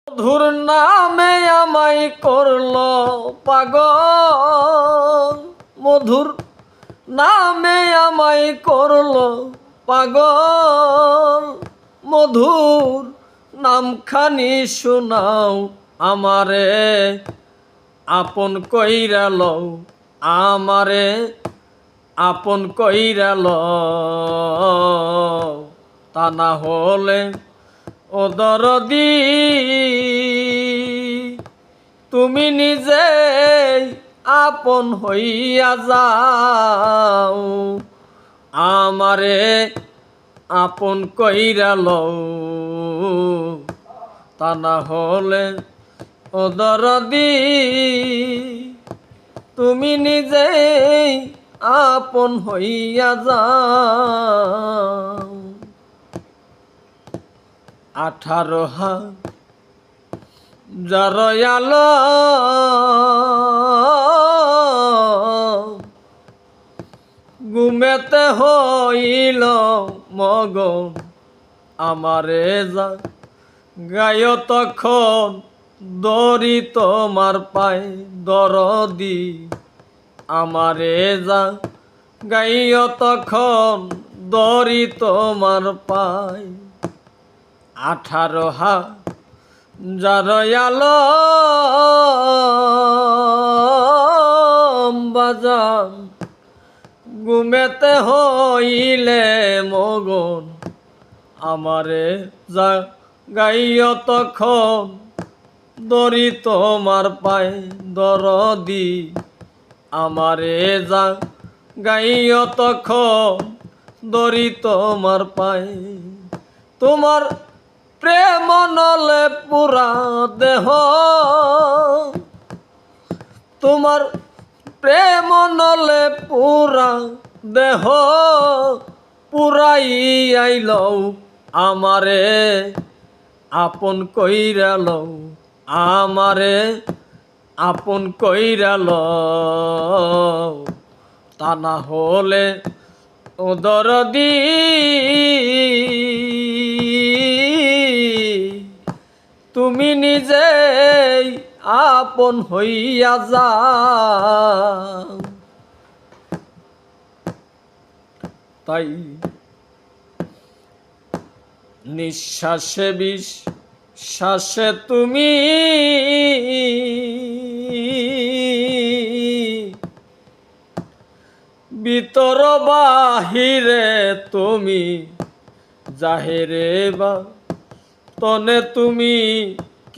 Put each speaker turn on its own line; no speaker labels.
মধুর নামে আমায় করলো পাগল, মধুর নামে আমায় করলো পাগল। মধুর নামখানি শোনাও আমারে, আপন কইরা লও আমারে, আপন কইরা লও। তা না হলে ও দরদি তুমি নিজে আপন হইয়া যাও, আমারে আপন কইরা লও। তা না হলে ও দরদি তুমি নিজে আপন হইয়া যাও। 18 হাজার আলো ঘুমেতে হইল মগন, আমারে যা গায় তখন দরি তোমার পায় দরদি, আমারে যা গাইয় তখন দরি তোমার পায়। 18 হাজার আলো বাজান ঘুমেতে হইলে মগন, আমারে যা গাইয় তখন দরি তোমার পায় দরদি, আমারে যা গাইয় তখন দরি তোমার পায়। তোমার প্রেম নলে পুরা দেহ, তোমার প্রেম নলে পুরা দেহ পুরাই আইলও আমারে আপন কইরা লও, আমারে আপন কইরা লও। তা না হলে ও দরদি তুমি নিজে আপন হইয়া যাও। তাই নিঃশ্বাসে বিশ্বাসে তুমি ভিতর বাহিরে তুমি, জাহেরে বা তনে তুমি